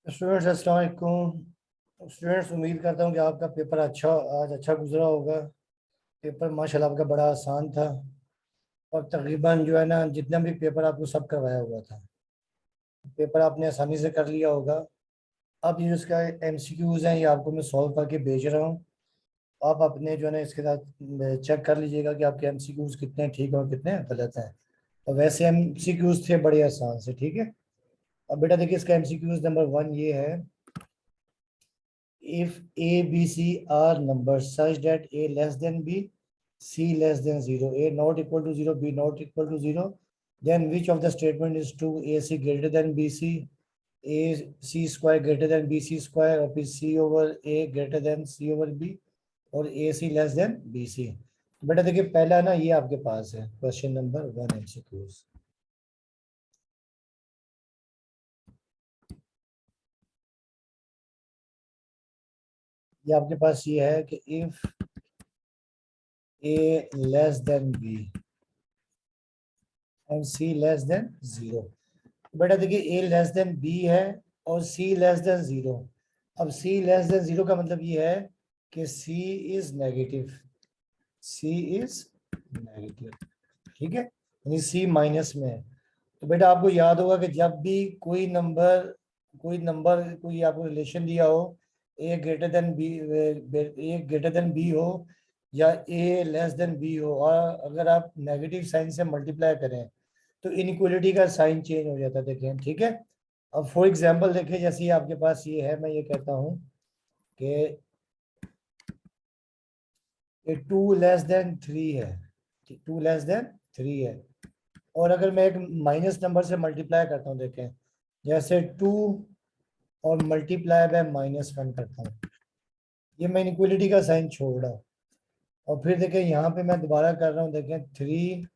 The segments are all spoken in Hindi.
स्टूडेंट्स अस्सलाम वालेकुम। स्टूडेंट्स, उम्मीद करता हूँ कि आपका पेपर आज अच्छा गुजरा होगा। पेपर माशाल्लाह आपका बड़ा आसान था और तकरीबन जो है ना, जितना भी पेपर आपको सब करवाया हुआ था, पेपर आपने आसानी से कर लिया होगा। अब ये इसका एमसीक्यूज हैं, ये आपको मैं सॉल्व करके भेज रहा हूँ। आप अपने जो है ना इसके साथ चेक कर लीजिएगा कि आपके एमसीक्यूज कितने ठीक और कितने गलत हैं। और वैसे एमसीक्यूज थे बड़े आसान से, ठीक है। अब बेटा देखिए, इसका एमसीक्यूज नंबर 1 ये है: if A, B, C are numbers such that A less than B, C less than 0, A not equal to 0, B not equal to 0, then which of the statement is true? AC greater than BC, AC square greater than BC square, or C over A greater than C over B, और AC less than BC। बेटा देखिए, पहला ना ये आपके पास है क्वेश्चन नंबर 1 एमसीक्यूज। ये आपके पास ये है कि if A less than B and C less than 0। बेटा देखिए, A लेस देन B है और C लेस देन 0। अब C लेस देन 0 का मतलब ये है कि C is negative. C is negative, ठीक है, यानी C माइनस में है। तो बेटा आपको याद होगा कि जब भी कोई नंबर कोई आपको रिलेशन दिया हो, ए ग्रेटर देन बी, ए ग्रेटर देन बी हो या ए लेस देन बी हो, और अगर आप नेगेटिव साइन से मल्टीप्लाई करें तो इनइक्वलिटी का साइन चेंज हो जाता है। देखें, ठीक है। अब फॉर एग्जांपल देखिए, जैसे ये आपके पास ये है, मैं ये कहता हूँ कि 2 लेस देन 3 है, 2 लेस देन 3 है। और अगर मैं एक माइनस नंबर से मल्टीप्लाई करता हूँ, देखें, जैसे 2 और मल्टीप्लाई बाय -1 करता हूँ, ये मैं इनइक्वलिटी का साइन छोड़ रहा हूँ। और फिर देखें, यहाँ पे मैं दोबारा कर रहा हूँ, देखें 3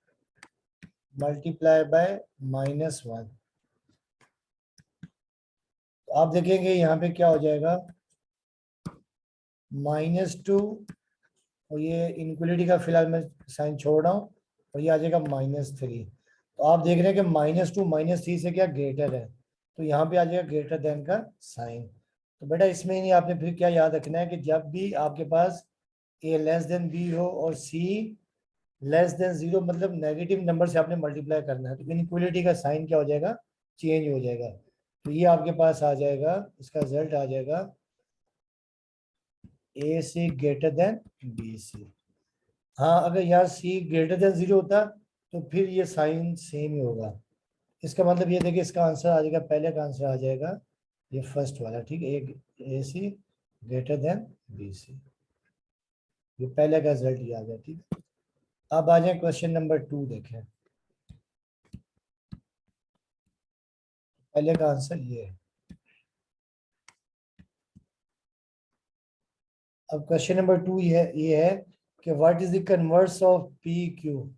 मल्टीप्लाई बाय -1, तो आप देखेंगे यहाँ पे क्या हो जाएगा, -2, और ये इनइक्वलिटी का फिलहाल मैं साइन छोड़ रहा हूँ, और ये आ जाएगा -3। तो आप देख रहे हैं कि -2 -3 से क्या ग्रेटर है, तो यहाँ पे आ जाएगा ग्रेटर देन का साइन। तो बेटा इसमें नहीं, आपने फिर क्या याद रखना है कि जब भी आपके पास ए लेस देन बी हो और सी लेस देन 0, मतलब नेगेटिव नंबर से आपने मल्टीप्लाई करना है, तो इनइक्वलिटी का साइन क्या हो जाएगा, चेंज हो जाएगा। तो ये आपके पास आ जाएगा, इसका रिजल्ट आ जाएगा ए सी ग्रेटर देन बी सी। हाँ, अगर यहाँ सी ग्रेटर देन 0 होता तो फिर ये साइन सेम ही होगा। इसका मतलब ये देखिए, इसका आंसर आ जाएगा, पहले का आंसर आ जाएगा ये फर्स्ट वाला, ठीक है, ए सी ग्रेटर देन बी सी। ये पहले का रिजल्ट ये आ गया, ठीक है। अब आ जाए क्वेश्चन नंबर 2, देखें, पहले का आंसर ये है। अब क्वेश्चन नंबर 2 ये है कि what is the converse of P Q.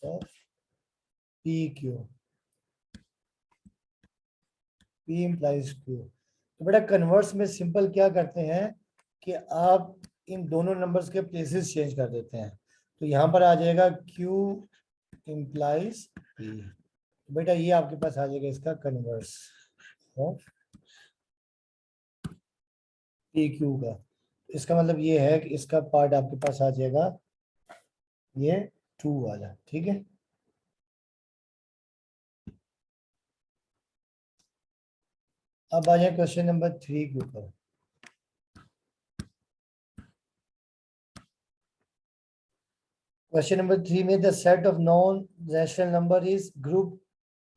Of P Q, P implies Q. तो बेटा कन्वर्स में सिंपल क्या करते हैं कि आप इन दोनों नंबर्स के प्लेसेस चेंज कर देते हैं। तो यहाँ पर आ जाएगा क्यू इम्प्लाइज पी। बेटा ये आपके पास आ जाएगा इसका कन्वर्स ऑफ पी क्यू का। इसका मतलब ये है कि इसका पार्ट आपके पास आ जाएगा ये 2 वाला, ठीक है। अब आ जाए क्वेश्चन नंबर 3 के ऊपर। क्वेश्चन नंबर 3 में the set of non rational number is group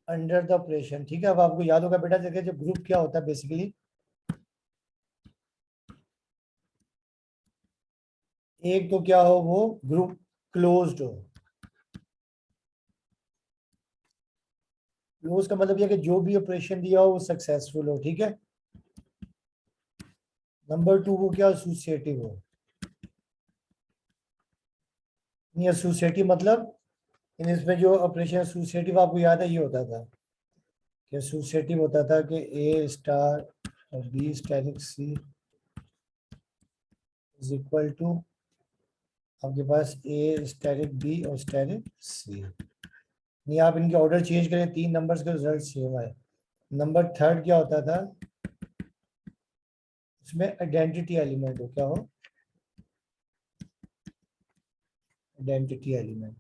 under the operation, ठीक है। अब आपको याद होगा बेटा, देखिए जो ग्रुप क्या होता है बेसिकली, एक तो क्या हो वो ग्रुप क्लोज्ड हो। क्लोज का मतलब यह कि जो भी ऑपरेशन दिया हो वो सक्सेसफुल हो, ठीक है। नंबर 2 वो क्या, एसोसिएटिव हो। नहीं, एसोसिएटिव मतलब इन इसमें जो ऑपरेशन एसोसिएटिव आपको याद है ये होता था कि एसोसिएटिव होता था कि ए स्टार और B asterisk C is equal to आपके पास ए स्टेरिक बी और स्टेरिक सी। नहीं, आप इनके ऑर्डर चेंज करें, 3 नंबर्स के रिजल्ट सेम आए। नंबर थर्ड क्या होता था, उसमें आइडेंटिटी एलिमेंट हो, क्या हो, आइडेंटिटी एलिमेंट।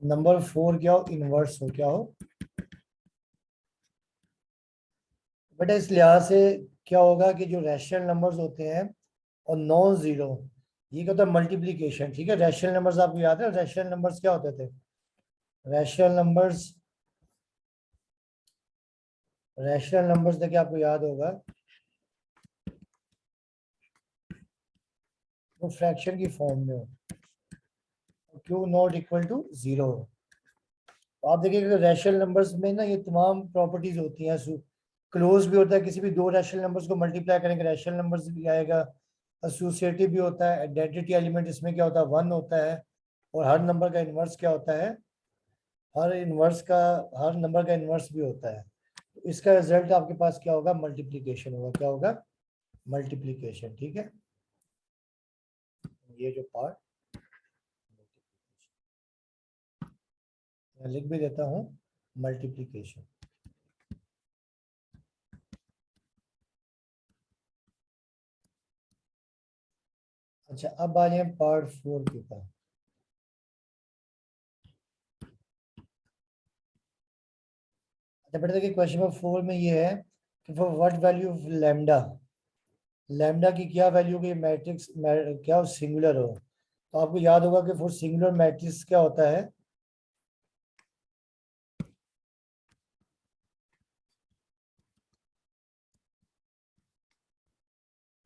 नंबर 4 क्या हो, इनवर्स हो, क्या हो। बेटा इस लिहाज से क्या होगा कि जो रैशनल नंबर्स होते हैं और नॉन जीरो, ये क्या होता है, मल्टीप्लीकेशन। ठीक है, रैशनल नंबर्स आपको याद है, रैशनल नंबर्स क्या होते थे, रैशनल नंबर्स, रैशनल नंबर्स देखिए आपको याद होगा वो फ्रैक्शन की फॉर्म में हो, Q not equal to zero हो। तो आप देखिए रैशनल नंबर्स में ना ये तमाम प्रॉपर्टीज होती हैं। क्लोज भी होता है, किसी भी दो रैशनल नंबर्स को मल्टीप्लाई करेंगे रैशनल नंबर्स भी आएगा। एसोसिएटिव भी होता है, आइडेंटिटी एलिमेंट इसमें क्या होता है, 1 होता है। और हर नंबर का इन्वर्स क्या होता है, हर इन्वर्स का, हर नंबर का इन्वर्स भी होता है। तो इसका रिजल्ट आपके पास क्या होगा, मल्टीप्लीकेशन होगा, क्या होगा, मल्टीप्लीकेशन। ठीक है, ये जो पार्ट मैं लिख भी देता हूँ, मल्टीप्लीकेशन। अच्छा, अब आ जाए पार्ट 4 के पास। अच्छा बेटा देखिए क्वेश्चन नंबर 4 में ये है कि for what value of lambda, lambda की क्या वैल्यू की मैट्रिक्स क्या सिंगुलर हो। तो आपको याद होगा कि फॉर सिंगुलर मैट्रिक्स क्या होता है,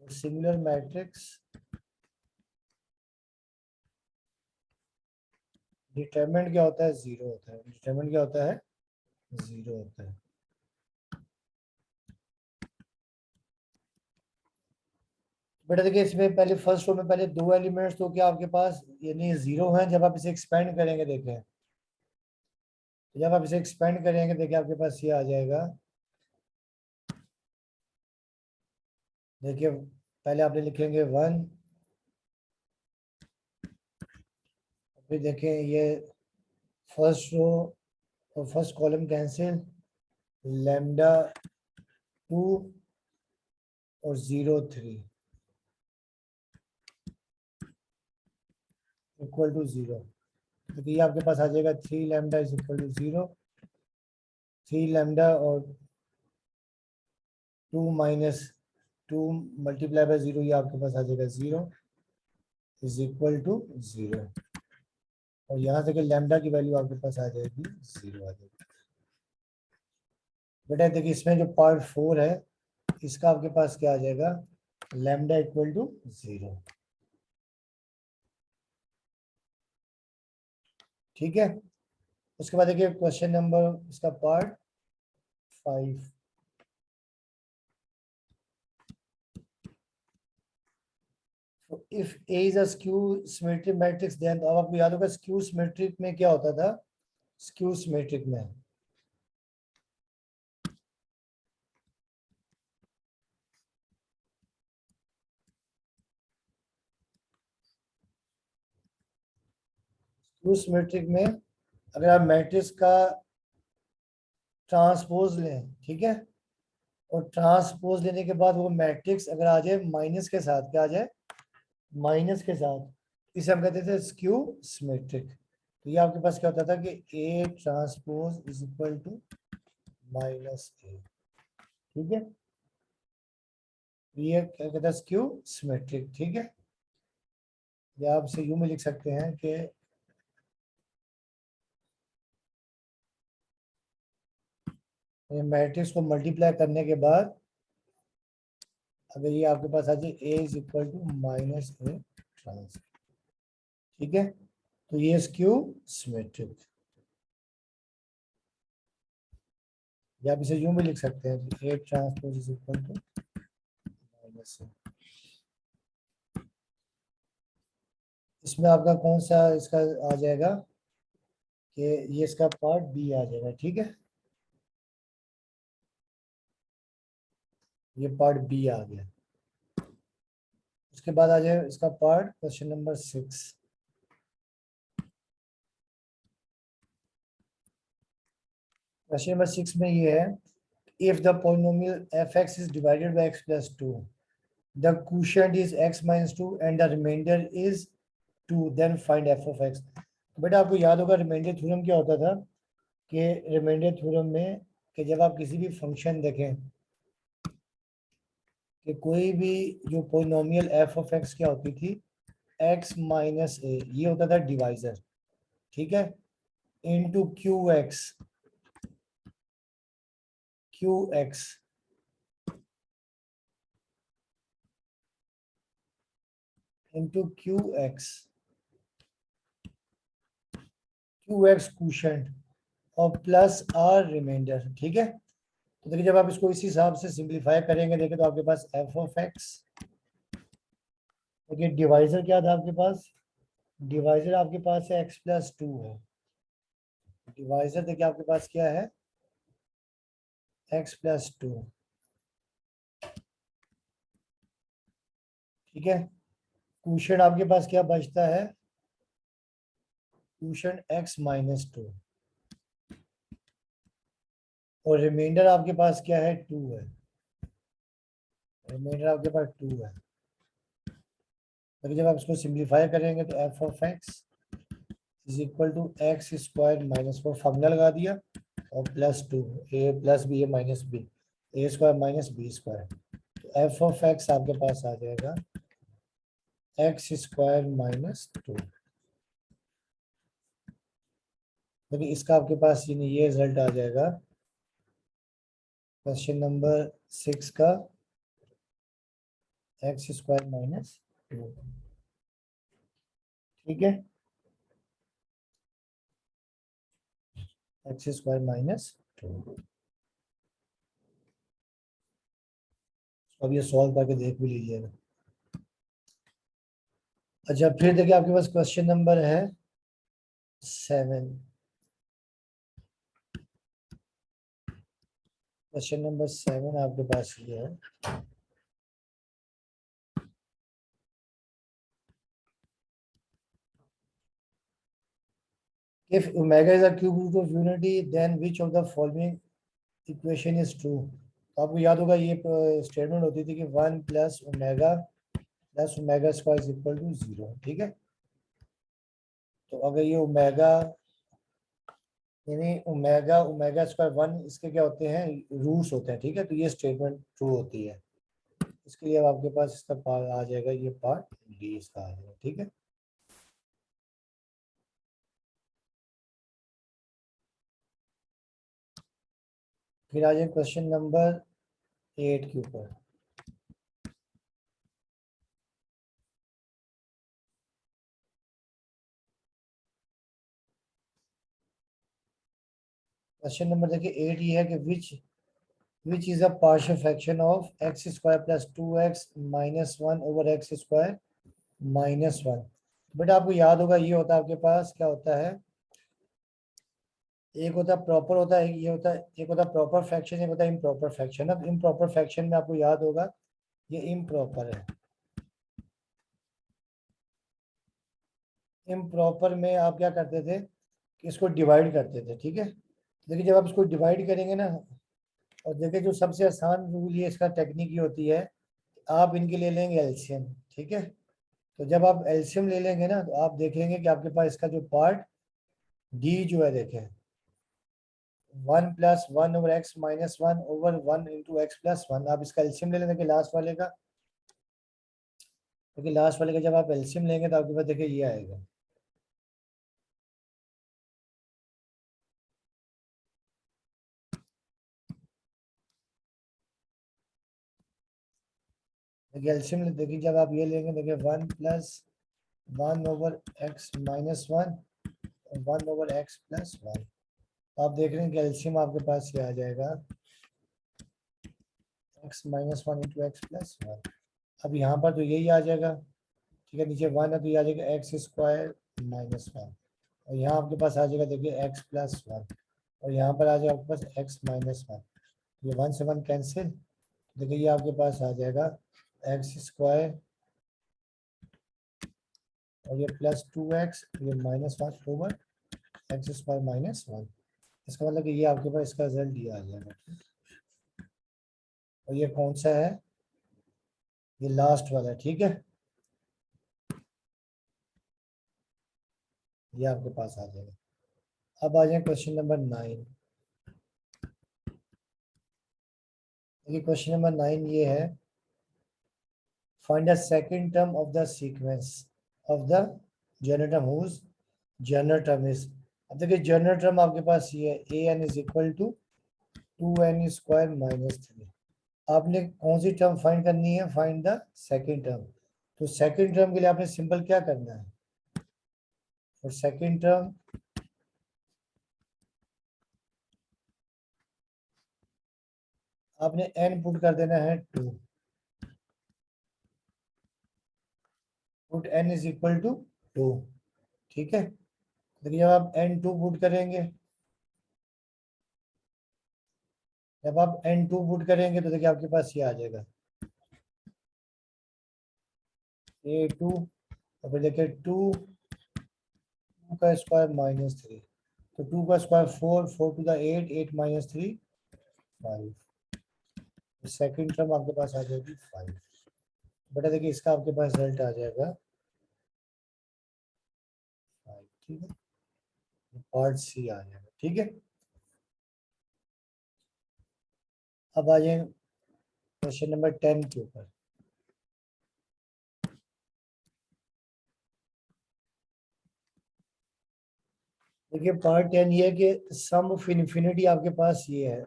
सिंगुलर मैट्रिक्स डिटरमिनेंट क्या होता है, जीरो होता है। डिटरमिनेंट क्या होता है, जीरो होता है। बेटा देखिए इसमें पहले फर्स्ट रो में पहले दो एलिमेंट्स तो क्या आपके पास यानी जीरो हैं। जब आप इसे एक्सपेंड करेंगे देखें, तो जब आप इसे एक्सपेंड करेंगे देखिए आपके पास ये आ जाएगा। देखिए पहले आपने लिखेंगे 1, फिर देखें ये फर्स्ट रो और फर्स्ट कॉलम कैंसिल, लैम्डा 2 और 0 3 इक्वल टू 0। तो ये आपके पास आ जाएगा 3 lambda is equal to 0। 3 lambda और 2 माइनस 2 मल्टीप्लाई बाय 0, ये आपके पास आ जाएगा 0 इज इक्वल टू 0। और यहाँ से लैम्डा की वैल्यू आपके पास आ जाएगी 0 आ जाएगी। बेटा देखिए इसमें जो पार्ट 4 है इसका आपके पास क्या आ जाएगा, लैम्डा इक्वल टू 0। ठीक है, उसके बाद देखिए क्वेश्चन नंबर इसका part 5। If A is a skew symmetric matrix then, तो अब आपको याद होगा स्क्यू सिमेट्रिक में क्या होता था, स्क्यू सिमेट्रिक में स्क्यू सिमेट्रिक में अगर आप मैट्रिक्स का ट्रांसपोज लें, ठीक है, और ट्रांसपोज लेने के बाद वो मैट्रिक्स अगर आ जाए माइनस के साथ, क्या आ जाए, माइनस के साथ, इसे हम कहते थे स्क्यू सिमेट्रिक। तो ये आपके पास क्या होता था कि A transpose is equal to minus A. ठीक है, तो ये क्या कहता है, स्क्यू सिमेट्रिक। ठीक है, या आप इसे यूं में लिख सकते हैं कि मैट्रिक्स को मल्टीप्लाई करने के बाद अगर ये आपके पास आ जाए A is equal to minus A trans, ठीक है, तो ये स्क्यू सिमेट्रिक। या आप इसे यूं भी लिख सकते हैं कि A transpose is equal to minus A. इसमें आपका कौन सा इसका आ जाएगा कि ये इसका पार्ट बी आ जाएगा। ठीक है, ये पार्ट बी आ गया। उसके बाद आ जाए इसका part question number 6। Question number 6 में ये है, if the polynomial fx is divided by x plus 2, the quotient is x minus 2 and the remainder is 2, then find f of x। बेटा आपको याद होगा रिमाइंडर थ्योरम क्या होता था, कि रिमाइंडर थ्योरम में कि जब आप किसी भी फंक्शन देखें कि कोई भी जो पॉलिनोमियल f of x क्या होती थी, x माइनस ए, ये होता था डिवाइजर, ठीक है, into qx into qx quotient और प्लस आर रिमाइंडर, ठीक है। तो देखिए जब आप इसको इस हिसाब से सिंप्लीफाई करेंगे, देखिए तो आपके पास f ऑफ x, देखिए डिवाइजर क्या था आपके पास, डिवाइजर आपके पास है x प्लस 2 है, डिवाइजर देखिए आपके पास क्या है, x प्लस 2, ठीक है। क्वोशंट आपके पास क्या बचता है, क्वोशंट x माइनस 2, और रिमाइंडर आपके पास क्या है, 2 है, रिमाइंडर आपके पास 2 है। तो जब आप इसको सिंप्लीफाई करेंगे तो f of x is equal to x square minus 4, formula लगा दिया, और plus 2 A plus B A minus B, A square minus B square, तो f ऑफ x आपके पास आ जाएगा एक्स स्क्वायर माइनस 2। देखिए इसका आपके पास ये रिजल्ट आ जाएगा क्वेश्चन नंबर 6 का, एक्स स्क्वायर माइनस 2, ठीक है, एक्स स्क्वायर माइनस 2। अब ये सॉल्व करके देख भी लीजिएगा। अच्छा फिर देखिए आपके पास क्वेश्चन नंबर है 7। क्वेश्चन नंबर 7 आपके पास ये है, if omega is a cube root of unity then which of the following equation is true। तो आपको याद होगा ये स्टेटमेंट होती थी कि 1 plus omega square is equal to 0, ठीक है। तो अगर ये ओमेगा यानी ओमेगा स्क्वायर 1 इसके क्या होते हैं, रूट्स होते हैं, ठीक है, तो ये स्टेटमेंट ट्रू होती है। इसके लिए अब आपके पास इसका पार्ट आ जाएगा, ये पार्ट डी इसका आ जाएगा, ठीक है। फिर आ जाए क्वेश्चन नंबर 8 के ऊपर। क्वेश्चन नंबर देखिए 8 ये है कि which is a partial fraction of x square plus 2x minus 1 over x square minus 1। बेटा आपको याद होगा ये होता है आपके पास क्या होता है, एक होता है प्रॉपर होता है, ये होता है, एक होता है प्रॉपर फ्रैक्शन, एक होता है इम्प्रॉपर फ्रैक्शन। अब इम्प्रॉपर फ्रैक्शन में आपको याद होगा ये इम्प्रॉपर है, इम्प्रॉपर में आप क्या करते थे कि इसको डिवाइड करते थे, ठीक है। देखिए जब आप इसको डिवाइड करेंगे ना, और देखिए जो सबसे आसान रूल ये इसका टेक्निक ये होती है, आप इनके ले लेंगे एलसीएम, ठीक है। तो जब आप एलसीएम ले लेंगे ना तो आप देखेंगे कि आपके पास इसका जो पार्ट डी जो है, देखें 1 plus 1 over x minus 1 over 1 into x plus 1, आप इसका एलसीएम ले लेंगे, देखिए लास्ट वाले का, देखिए लास्ट वाले का जब आप एलसीएम लेंगे तो आपके पास देखिए ये आएगा, देखिए एलसीएम देखिए जब आप ये लेंगे, देखिए 1 प्लस 1 ओवर एक्स माइनस 1 और 1 ओवर एक्स प्लस 1, आप देख रहे हैं कि एलसीएम आपके पास ये आ जाएगा x minus 1 into x plus 1। अब यहाँ पर तो यही आ जाएगा, ठीक है, नीचे 1 है तो ये आ जाएगा एक्स स्क्वायर माइनस 1, और यहाँ आपके पास आ जाएगा देखिए एक्स प्लस 1, और यहाँ पर आ जाएगा आपके पास एक्स माइनस 1, ये 1 से 1 कैंसिल, देखिए ये आपके पास आ जाएगा एक्स स्क्वायर और ये +2x, ये -1 ओवर x² -1। इसका मतलब कि ये आपके पास इसका रिजल्ट ये आ जाएगा। और ये कौन सा है, ये लास्ट वाला है, ठीक है, ये आपके पास आ जाएगा। अब आ जाए क्वेश्चन नंबर 9। देखिए क्वेश्चन नंबर 9 ये है, find the second term of the sequence of the general term whose general term is. अब देखिए जनरल टर्म आपके पास ये है, an is equal to 2n² -3। आपने कौन सी टर्म फाइंड करनी है, फाइंड द सेकंड टर्म। तो सेकंड टर्म के लिए आपने सिंपल क्या करना है, और सेकंड टर्म आपने n पुट कर देना है 2, put n is equal to 2, ठीक है। देखिए जब आप n2 पुट करेंगे, जब आप n2 पुट करेंगे तो देखिए आपके पास ये आ जाएगा a2, और फिर देखिए 2 का स्क्वायर -3, तो 2 का स्क्वायर 4, 4 टू द 8, 8 -3 5। सेकंड टर्म आपके पास आ जाएगी 5। बेटा देखिए इसका आपके पास रिजल्ट आ जाएगा 5, ठीक है, पार्ट सी आ जाएगा, ठीक है। अब आ जाए क्वेश्चन नंबर 10 के ऊपर। देखिए पार्ट 10 ये है कि सम ऑफ इन्फिनिटी आपके पास ये है,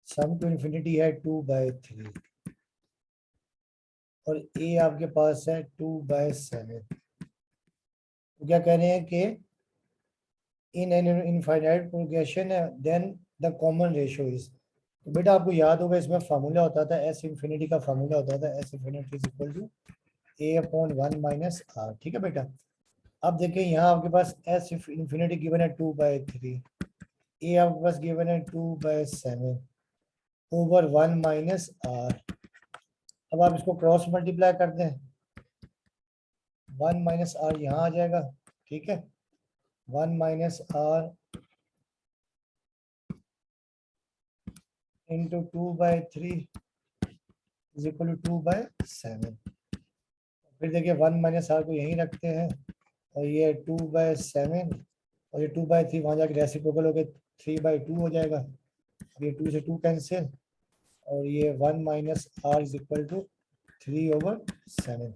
सम टू इन्फिनिटी है 2/3, और ए आपके पास है 2/7। तो क्या कह रहे हैं कि in an infinite progression then the common ratio is. तो बेटा आपको याद होगा इसमें फार्मूला होता था, एस इन्फिनिटी का फार्मूला होता था, S infinity is equal to a/1 - r, ठीक है बेटा। अब देखिए यहाँ आपके पास एस इन्फिनिटी गिवन है 2/3, ए आपके पास गिवन है 2/7 ओवर 1 - r। अब आप इसको क्रॉस मल्टीप्लाई कर दें, 1 - r यहाँ आ जाएगा, ठीक है, 1 - r into 2/3 is equal to 2/7। फिर देखिए 1 - r को यहीं रखते हैं, और ये 2/7, और ये 2/3 वहाँ जाके रेसिप्रोकल हो गए 3/2 हो जाएगा। अब ये 2 से 2 कैंसिल, और ये 1 - r इज इक्वल टू 3/7।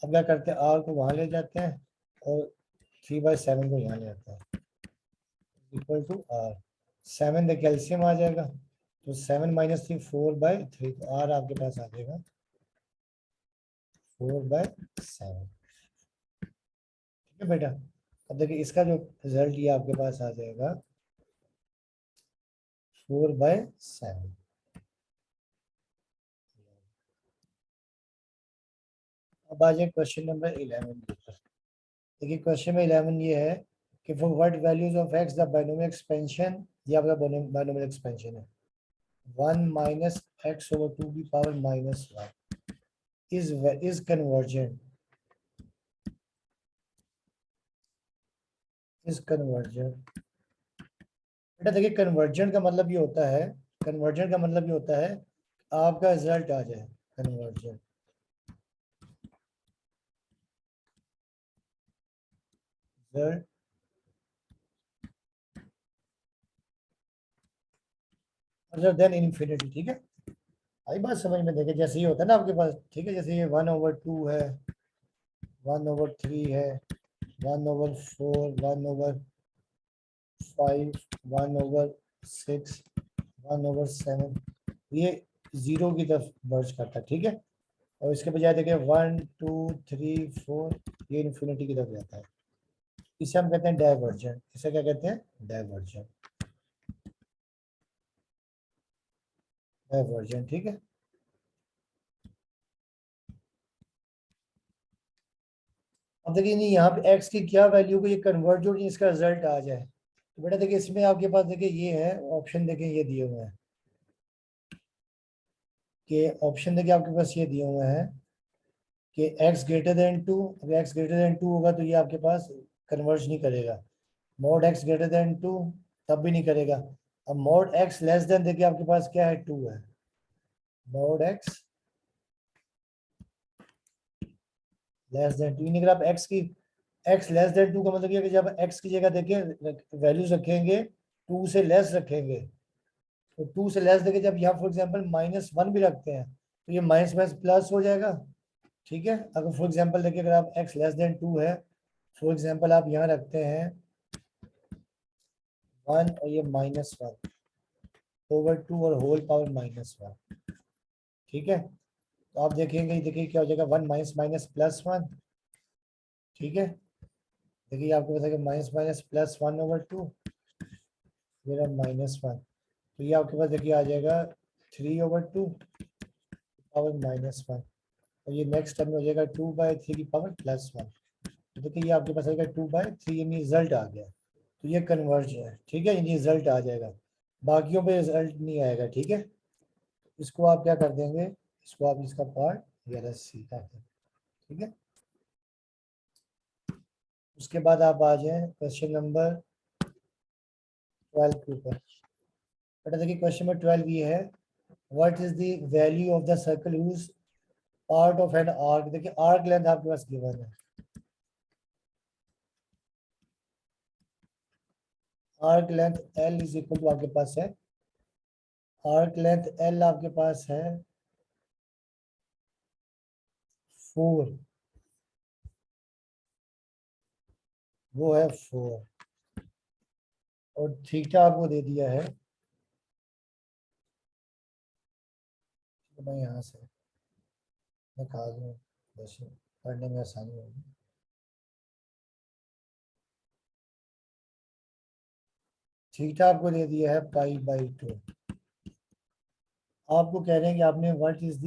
अब क्या करते हैं, r को वहाँ ले जाते हैं और 3/7 को यहाँ ले आते हैं, इक्वल टू r। 7 देखिए कैल्शियम आ जाएगा, तो 7 - 3 4/3, तो r आपके पास आ जाएगा 4/7, ठीक है बेटा। अब देखिए इसका जो रिजल्ट ये आपके पास आ जाएगा 4/7। अब आ जाए क्वेश्चन नंबर 11 के ऊपर। देखिए क्वेश्चन में 11 ये है कि for what values of x the binomial expansion, ये आपका बाइनोमियल एक्सपेंशन है 1 - x/2 1 is convergent, is convergent। बेटा देखिए कन्वर्जन का मतलब ये होता है, कन्वर्जन का मतलब ये होता है आपका रिजल्ट आ जाए conversion, result other than infinity, ठीक है। आई बात समझ में, देखिए जैसे ये होता है ना आपके पास, ठीक है, जैसे ये 1/2 है, 1/3 है, 1/4, 1/5, 1/6, 1/7, ये जीरो की तरफ बर्ज करता है, ठीक है। और इसके बजाय देखिए 1 2 3 4, ये इन्फिनिटी की तरफ जाता है, इसे हम कहते हैं डाइवर्जन। इसे क्या कहते हैं, डाइवर्जन, डाइवर्जन, ठीक है। अब देखिए नहीं यहाँ पे x की क्या वैल्यू को ये कन्वर्ट जो इसका रिजल्ट आ जाए, तो बेटा देखिए इसमें आपके पास देखिए ये है ऑप्शन, देखिए ये दिए हुए हैं, कि ऑप्शन देखिए आपके पास ये दिए हुए हैं कि x ग्रेटर देन 2, अगर x ग्रेटर देन 2 होगा तो ये आपके पास कन्वर्ज नहीं करेगा। मोड x ग्रेटर देन 2 तब भी नहीं करेगा। अब मोड x लेस देन, देखिए आपके पास क्या है, 2 है। मोड x लेस देन 2, यानी अगर आप x लेस देन 2 का मतलब ये है कि जब x की जगह देखिए वैल्यूज रखेंगे 2 से लेस रखेंगे, तो 2 से लेस देके जब यहाँ फॉर एग्जांपल -1 भी रखते हैं तो ये माइनस माइनस प्लस हो जाएगा। ठीक है, अगर फॉर एग्जांपल देखिए अगर आप x लेस देन 2 है, फॉर एग्जांपल आप यहाँ रखते हैं 1 और ये -1 ओवर 2 और होल पावर -1। ठीक है, तो आप देखेंगे, देखिए क्या हो जाएगा, 1 माइनस माइनस प्लस 1। ठीक है, देखिए आपको बताएगा माइनस माइनस प्लस 1 ओवर 2, फिर -1, तो ये आपके पास देखिए आ जाएगा 3 ओवर 2 पावर -1, और ये नेक्स्ट टर्म में हो जाएगा 2/3 की पावर +1। तो देखिए ये आपके पास आएगा 2/3, यानी रिजल्ट आ गया। तो ये कन्वर्ज है। ठीक है, यानी रिजल्ट आ जाएगा, बाकियों पे रिजल्ट नहीं आएगा। ठीक है, इसको आप क्या कर देंगे, इसको आप इसका पार्ट या सी कर देंगे। ठीक है, उसके बाद आप आ जाए क्वेश्चन नंबर 12 के ऊपर। बेटा देखिए क्वेश्चन नंबर 12 ये है, what is the value of the circle use part of an arc. देखिए आर्क लेंथ आपके पास गिवन है, arc length L is equal to आपके पास है, आर्क लेंथ L आपके पास है 4, वो है 4, और थीटा आपको दे दिया है, तो मैं यहाँ से निकाल दूँ, वैसे पढ़ने में आसानी होगी। थीटा आपको दे दिया है π/2। आपको कह रहे हैं कि आपने व्हाट इज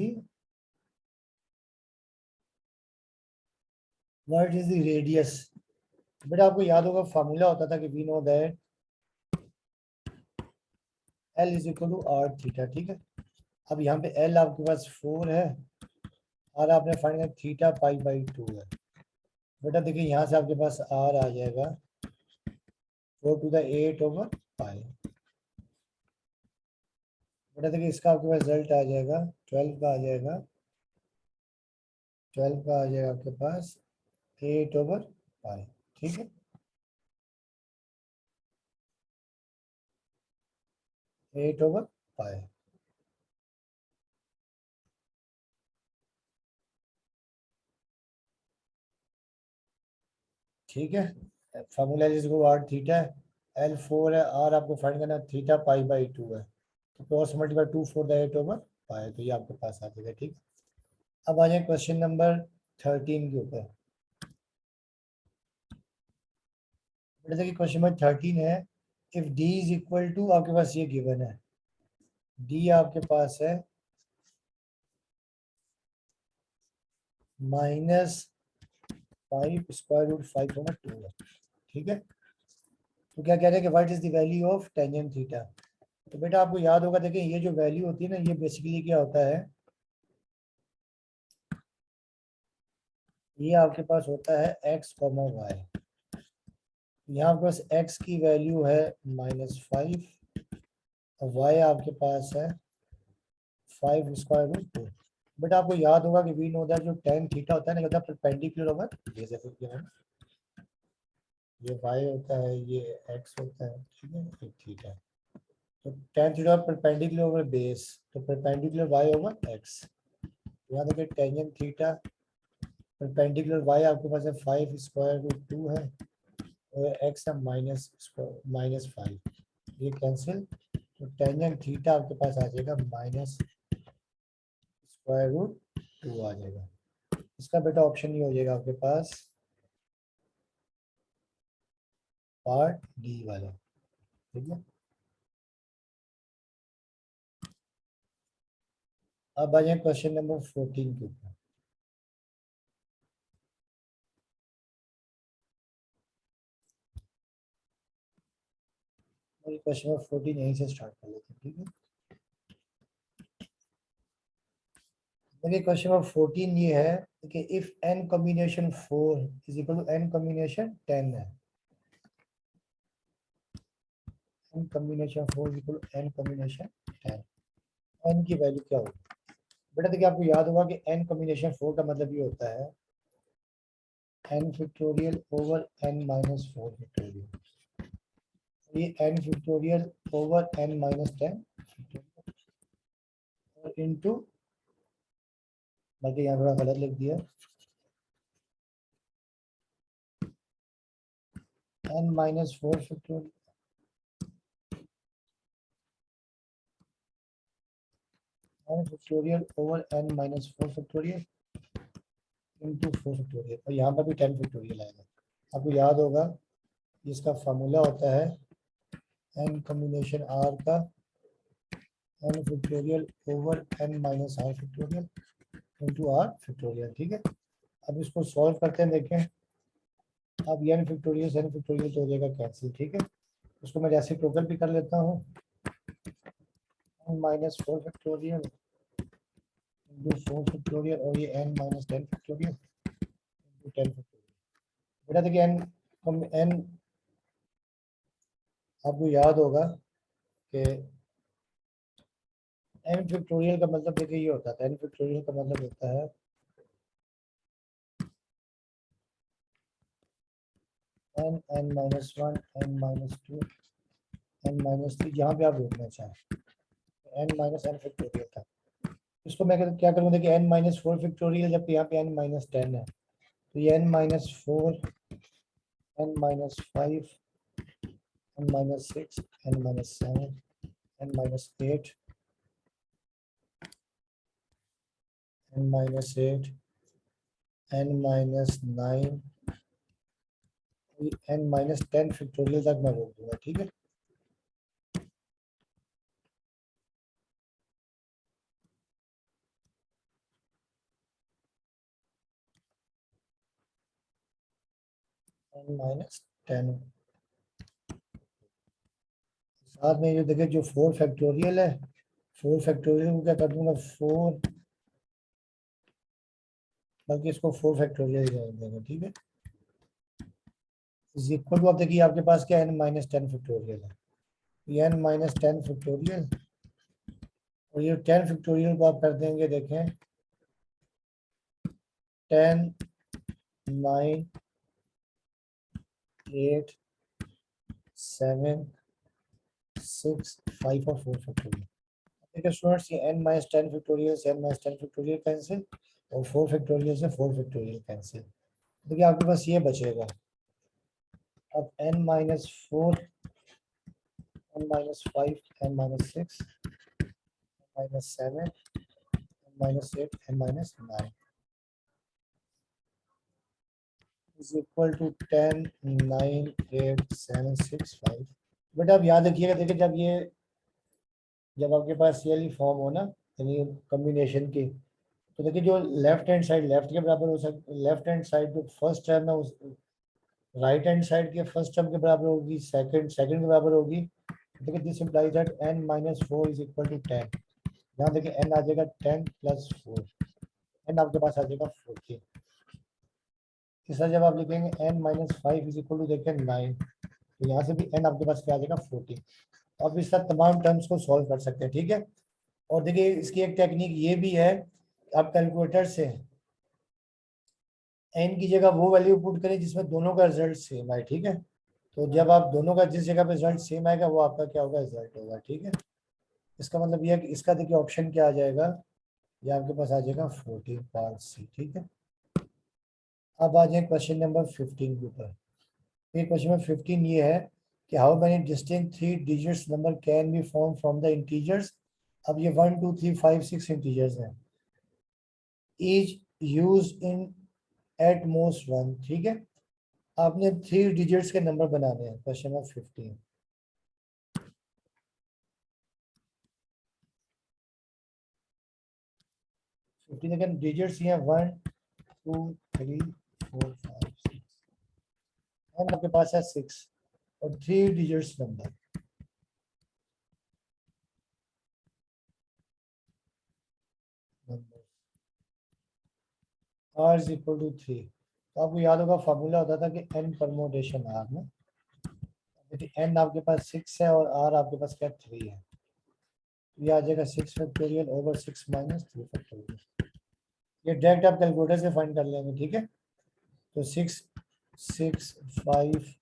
द रेडियस। बेटा आपको याद होगा फॉर्मूला होता था कि we know that L is equal to r theta. ठीक है, अब यहाँ पे L आपके पास 4 है और आपने फाइंड किया थीटा π/2 है। बेटा देखिए यहाँ से आपके पास r आ जाएगा 4⁸ ओवर पाई। बेटा देखिए इसका आपके पास रिजल्ट आ जाएगा 12 का आ जाएगा, 12 का आ जाएगा आपके पास 8 ओवर पाई। ठीक है, 8 ओवर पाई। ठीक है, फार्मूला जिसको आर थीटा है, L 4 है, R आपको फाइंड करना थीटा π/2 है, तो क्रॉस मल्टीप्लाई 2 4 8 ओवर पाई, तो ये आपके पास आ जाएगा। ठीक है, अब आ जाए क्वेश्चन नंबर 13 के ऊपर। जैसे कि क्वेश्चन नंबर 13 है, if D is equal to, आपके पास ये गिवन है, D आपके पास है -5√5/2 है। ठीक है, तो क्या कह रहे हैं कि what is the value of tangent theta. तो बेटा आपको याद होगा, देखिए ये जो वैल्यू होती है ना, ये बेसिकली क्या होता है, ये आपके पास होता है x, y। यहाँ आपके पास x की वैल्यू है -5 और y आपके पास है 5√2। बेटा आपको याद होगा कि वी नो दैट जो tan थीटा होता है ना, होता है परपेंडिकुलर ओवर ये, जैसे कि है ये y होता है, ये x होता है। ठीक है, ये थीटा, तो tan theta perpendicular over base, तो परपेंडिकुलर y ओवर x। यहाँ देखिए टेंजेंट थीटा परपेंडिकुलर y आपके पास है 5√2 है, और x है -5, ये कैंसिल, तो टेंजेंट थीटा आपके पास आ जाएगा -√2 आ जाएगा। इसका बेटा ऑप्शन ये हो जाएगा आपके पास पार्ट डी वाला। ठीक है, अब आ जाए क्वेश्चन नंबर 14 के ऊपर। क्वेश्चन नंबर 14 यहीं से स्टार्ट कर लेते हैं। ठीक है, देखिए क्वेश्चन नंबर 14 ये है कि if n combination 4 is equal to n combination 10 है। n combination 4 is equal to n combination 10, n की वैल्यू क्या होगी? बेटा देखिए आपको याद होगा कि n कॉम्बिनेशन 4 का मतलब ये होता है n factorial over n minus 4 factorial, ये n factorial over n minus 10 और इनटू, बल्कि यहाँ थोड़ा गलत लिख दिया, n minus 4 factorial n factorial over n minus 4 factorial into 4 factorial, और यहाँ पर भी 10 फैक्टोरियल आएगा। आपको याद होगा इसका फार्मूला होता है n कॉम्बिनेशन r का n factorial over n minus r factorial into r factorial. ठीक है, अब इसको सॉल्व करते हैं, देखें अब n फैक्टोरियल n फैक्टोरियल तो हो जाएगा कैंसिल। ठीक है, उसको मैं जैसे टोटल भी कर लेता हूँ, n minus 4 factorial into 4 factorial और ये n minus 10 factorial into 10 factorial. बेटा देखिए n आपको याद होगा कि n फैक्टोरियल का मतलब देखिए ये होता है, n फैक्टोरियल का मतलब होता है n minus 1 n minus 2 n minus 3, जहाँ पे आप देखना चाहें n माइनस n फैक्टोरियल था। इसको मैं क्या करूँगा, देखिए n माइनस 4 फैक्टोरियल, जबकि यहाँ पे n माइनस 10 है, तो ये n minus 4 n minus 5 n minus 6 n minus 7 n minus 8 n minus 8 n minus 9 n minus 10 factorial तक मैं रोक दूंगा। ठीक है, n माइनस 10 साथ में ये देखिए जो 4 फैक्टोरियल है, 4 फैक्टोरियल को क्या कर दूंगा 4, बल्कि इसको 4 फैक्टोरियल ही रहने देंगे। ठीक है, इज इक्वल टू, अब देखिए आपके पास क्या n माइनस 10 फैक्टोरियल है, ये n माइनस 10 फैक्टोरियल और ये 10 फैक्टोरियल को आप कर देंगे, देखें 10 9 8 7 6 5 और 4 फैक्टोरियल। देखिए स्टूडेंट्स ये n माइनस 10 फैक्टोरियल से n माइनस 10 फैक्टोरियल कैंसिल और 4 फैक्टोरियल से 4 फैक्टोरियल कैंसिल। देखिए आपके पास ये बचेगा, अब n minus 4 n minus 5 n minus 6 minus 7 n minus 8 n minus 9 is equal to 10 9 8 7 6 5। बेटा अब याद रखिएगा, देखिए जब आपके पास ये वाली फॉर्म हो ना, यानी कॉम्बिनेशन की, तो देखिए जो लेफ्ट हैंड साइड लेफ्ट के बराबर हो सकती, लेफ्ट हैंड साइड जो फर्स्ट टर्म है उस राइट हैंड साइड के फर्स्ट टर्म के बराबर होगी, सेकंड सेकंड के बराबर होगी। देखिए this implies that n minus 4 is equal to 10। यहाँ देखिए n आ जाएगा 10 प्लस 4, n आपके पास आ जाएगा 14। तीसरा जब आप लिखेंगे n minus 5 is equal to देखें 9, तो यहाँ से भी n आपके पास क्या आ जाएगा 14। अब इस तरह तमाम टर्म्स को सॉल्व कर सकते हैं। ठीक है, और देखिए इसकी एक टेक्निक ये भी है, आप कैलकुलेटर से n की जगह वो वैल्यू पुट करें जिसमें दोनों का रिजल्ट सेम आए। ठीक है, तो जब आप दोनों का जिस जगह पे रिजल्ट सेम आएगा वो आपका क्या होगा, रिजल्ट होगा। ठीक है, इसका मतलब ये है कि इसका देखिए ऑप्शन क्या आ जाएगा, ये आपके पास आ जाएगा 14 पार्ट सी। ठीक है, अब आ जाए क्वेश्चन नंबर 15 के ऊपर। ये क्वेश्चन नंबर 15 ये है कि how many distinct 3 digits number can be form from the integers. अब ये 1 2 3 5 6 इंटीजर्स हैं, each use in at most one. ठीक है, आपने 3 डिजिट्स के नंबर बनाने हैं, क्वेश्चन नंबर 15। 15 अगेन डिजिट्स ये हैं 1 2 3 4 5 6, एंड आपके पास है 6 और 3 digits number. r is equal to 3। तो आपको याद होगा फॉर्मूला होता था कि n परमोटेशन r में, देखिए n आपके पास 6 है और r आपके पास क्या 3 है, तो ये आ जाएगा 6 फैक्टोरियल ओवर 6 माइनस 3 फैक्टोरियल। ये डायरेक्ट आप कैलकुलेटर से फाइंड कर लेंगे, ठीक है। तो 6 6 5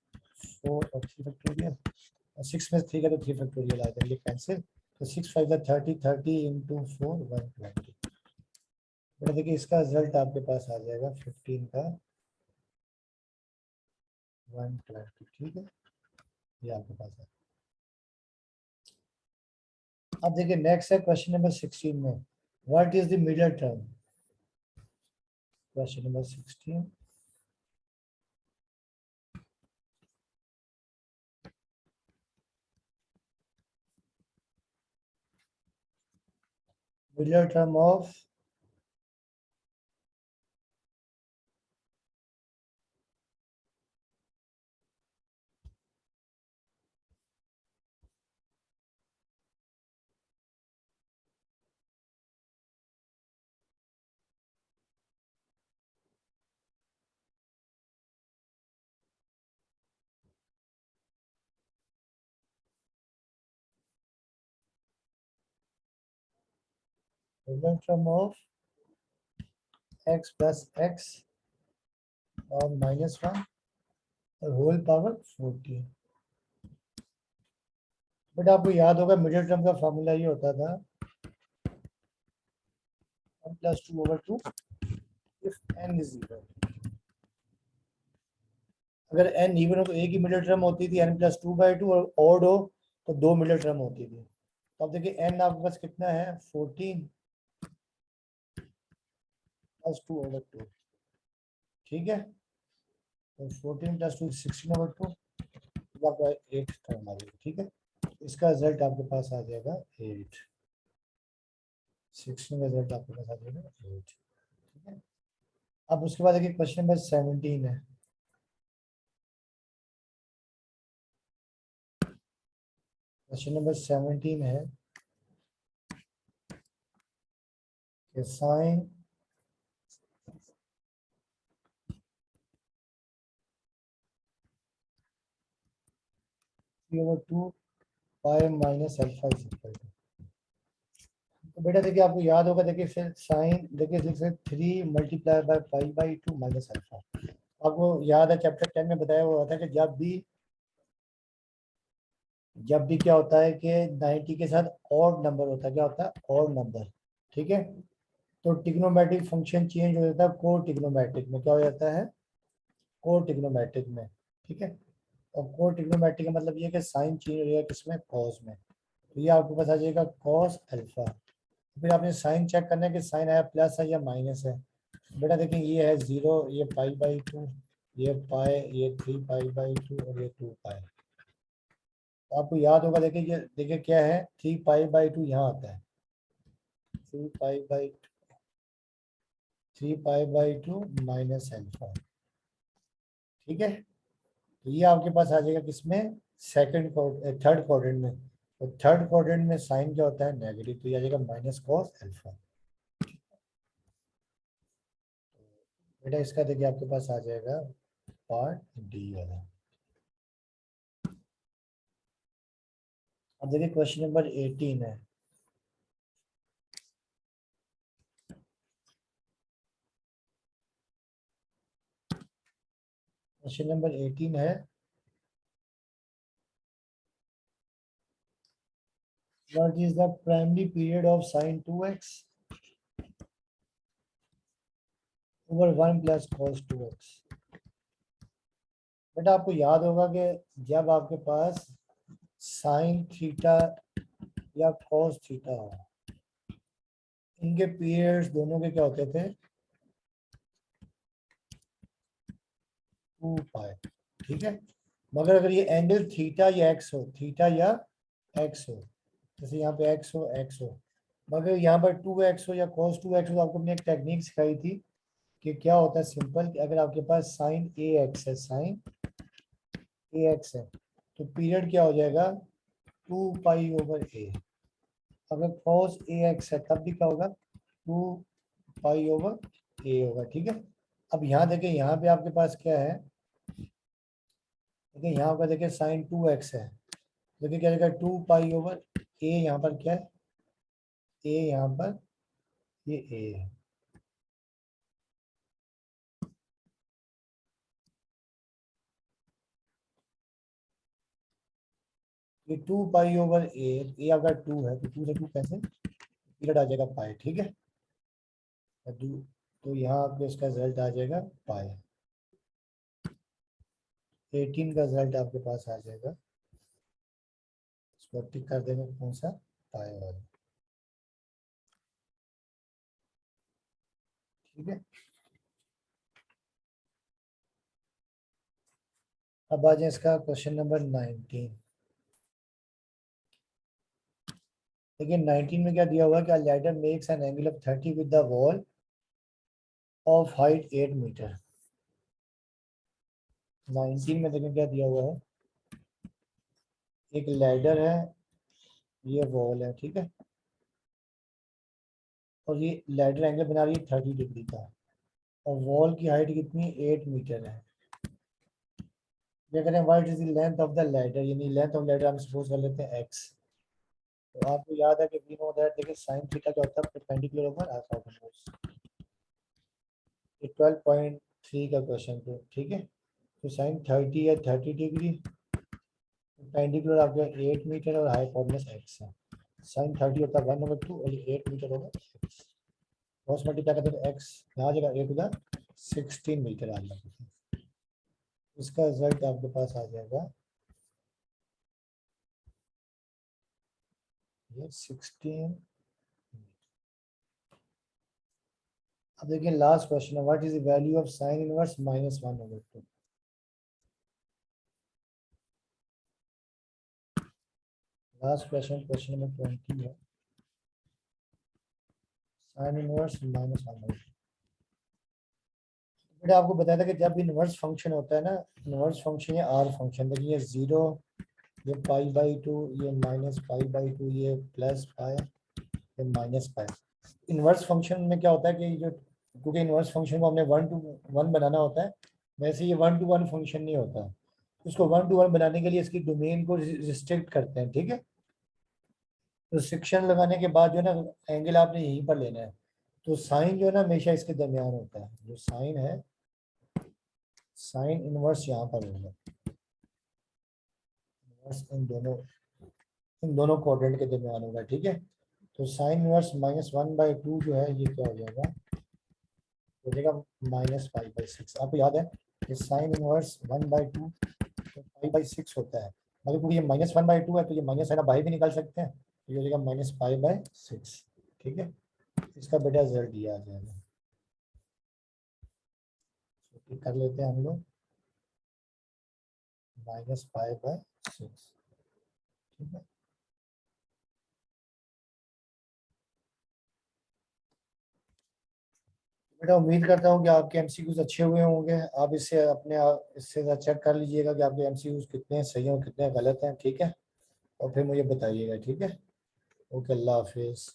4 और 3 फैक्टोरियल, और 6 में 3 का तो 3 फैक्टोरियल आ जाएगा, ये कैंसिल। तो 6 5 का 30, 30 इंटू 4 120। बट देखिए इसका रिजल्ट आपके पास आ जाएगा 15 का 120, ठीक है, ये आपके पास है। अब देखिए नेक्स्ट है क्वेश्चन नंबर 16 में, what is the middle term. Question number 16, middle term of middle term of x plus x और -1 और होल पावर 14। बट आपको याद होगा मिडिल टर्म का फॉर्मूला ये होता था 1 + 2/2 इफ n इज इवन। अगर n इवन हो तो एक ही मिडिल टर्म होती थी n + 2/2, और ऑड हो तो 2 मिडिल टर्म होती थी। तो अब देखिए n आपके पास कितना है 14 + 2/2, ठीक है। तो 14 + 2 16/2, आपका 8 टर्म आ जाएगा, ठीक है। इसका रिजल्ट आपके पास आ जाएगा 8, 16 का रिजल्ट आपके पास आ जाएगा 8, ठीक है। अब उसके बाद देखिए क्वेश्चन नंबर 17 है। क्वेश्चन नंबर 17 है कि sine over 2 pi minus alpha is equal to. तो बेटा देखिए आपको याद होगा, देखिए फिर साइन, देखिए फिर 3 मल्टीप्लाई बाय पाई/2 माइनस अल्फा। आपको याद है चैप्टर 10 में बताया हुआ था कि जब भी क्या होता है कि 90 के साथ ऑड नंबर होता है, क्या होता है ऑड नंबर, ठीक है। तो ट्रिग्नोमेट्रिक फंक्शन चेंज हो जाता है को ट्रिग्नोमेट्रिक में, क्या हो जाता है को ट्रिग्नोमेट्रिक में, ठीक है। और को ट्रिग्नोमेट्रिक का मतलब ये है कि साइन चेंज हो जाएगा किसमें कॉस में। तो ये आपके पास आ जाएगा कॉस अल्फा। फिर आपने साइन चेक करना है कि साइन आया प्लस है या माइनस है। बेटा देखिए ये है 0, ये पाई/2, ये पाई, ये 3 पाई/2 और ये 2 पाई। तो आपको याद होगा, देखिए क्या है 3 पाई/2 यहाँ आता है, 3 पाई/2, 3 पाई/2 माइनस अल्फा, ठीक है। तो ये आपके पास आ जाएगा किसमें थर्ड क्वाड्रेंट में। तो थर्ड क्वाड्रेंट में साइन क्या होता है नेगेटिव, तो ये आ जाएगा माइनस कॉस अल्फा। बेटा इसका देखिए आपके पास आ जाएगा पार्ट डी वाला। अब देखिए क्वेश्चन नंबर 18 है। क्वेश्चन नंबर 18 है, what is the primary period of sine 2x over 1 + cos 2x। बेटा आपको याद होगा कि जब आपके पास साइन थीटा या कॉस थीटा हो, इनके पीरियड्स दोनों के क्या होते थे 2 पाई, ठीक है। मगर अगर ये एंगल थीटा या एक्स हो, थीटा या एक्स हो, जैसे यहाँ पे एक्स हो, मगर यहाँ पर 2x हो या cos 2x हो, तो आपको मैंने एक टेक्निक सिखाई थी कि क्या होता है सिंपल, कि अगर आपके पास साइन ए एक्स है, साइन ए एक्स है, तो पीरियड क्या हो जाएगा 2 पाई/a। अगर cos ए एक्स है तब भी क्या होगा 2 पाई/a, ए होगा, ठीक है। अब यहाँ देखिए, यहाँ पे आपके पास क्या है, देखिए यहाँ पर देखिए साइन 2x है, देखिए क्या रहेगा 2 पाई ओवर ए, यहाँ पर क्या है ए, यहाँ पर ये ए है, ये 2 पाई ओवर ए अगर 2 है तो 2 से 2 कैसे, पीरियड आ जाएगा पाई, ठीक है। तो यहाँ पे इसका रिजल्ट आ जाएगा पाई, 18 का रिजल्ट आपके पास आ जाएगा, इसको टिक कर देंगे, कौन सा, पाई वाला, ठीक है। अब आ जाए इसका क्वेश्चन नंबर 19। देखिए 19 में क्या दिया हुआ है कि ladder makes an angle of 30 with the wall of height 8 metre. 19 में देखिए क्या दिया हुआ है, एक लैडर है, ये वॉल है, ठीक है, और ये लैडर एंगल बना रही है 30 डिग्री का, और वॉल की हाइट कितनी, 8 मीटर है। क्या करें, what is the length of the ladder, यानी लेंथ ऑफ लैडर हम सपोज कर लेते हैं x। तो आपको याद है कि वी नो दैट, देखिए साइन थीटा क्या होता है, परपेंडिकुलर ओवर हाइपोटेन्यूज। ये 12.3 का क्वेश्चन तो ठीक है। तो साइन 30 है, 30 डिग्री, परपेंडिकुलर आपका 8 मीटर और हाइपोटेन्यूज x है। साइन 30 होता है 1/2 और 8 मीटर होगा x, क्रॉस मल्टीप्लाई करते हैं x, यहाँ आ जाएगा 8 × 16 मीटर आ जाएगा। इसका रिजल्ट आपके पास आ जाएगा ये 16। अब देखिए लास्ट क्वेश्चन है, what is the value of sine inverse -1/2। Last question, question number 20 है, साइन इनवर्स -1/2। बेटा आपको बताया था कि जब इनवर्स फंक्शन होता है ना, इनवर्स फंक्शन या आर फंक्शन, देखिए 0, ये पाई/2, ये -पाई/2, ये प्लस पाई, ये माइनस पाई। इनवर्स फंक्शन में क्या होता है कि जो, क्योंकि इनवर्स फंक्शन को हमने 1 to 1 बनाना होता है, वैसे ये 1 to 1 फंक्शन नहीं होता। उसको 1 to 1 बनाने के लिए इसकी डोमेन को रिस्ट्रिक्ट करते हैं, ठीक है। रिस्ट्रिक्शन लगाने के बाद जो है ना, एंगल आपने यहीं पर लेना है। तो साइन जो है ना हमेशा इसके दरमियान होता है, जो साइन है, साइन इनवर्स यहाँ पर होगा, इनवर्स इन दोनों क्वाड्रेंट के दरमियान होगा, ठीक है। तो साइन इनवर्स -1/2 जो है, ये क्या हो जाएगा, हो जाएगा -5/6। आपको याद है कि साइन इनवर्स 1/2 तो पाई/6 होता है, मतलब क्योंकि ये -1/2 है तो ये माइनस है ना, बाहर भी निकाल सकते हैं, तो ये हो जाएगा -π/6, ठीक है। इसका बेटा रिजल्ट दिया आ जाएगा, तो कर लेते हैं हम लोग, -π/6, ठीक है। बेटा उम्मीद करता हूँ कि आपके एमसीक्यूज अच्छे हुए होंगे। आप इससे इससे चेक कर लीजिएगा कि आपके एमसीक्यूज कितने सही हैं, कितने गलत हैं, ठीक है। और फिर मुझे बताइएगा, ठीक है। ओके, अल्लाह हाफिज़।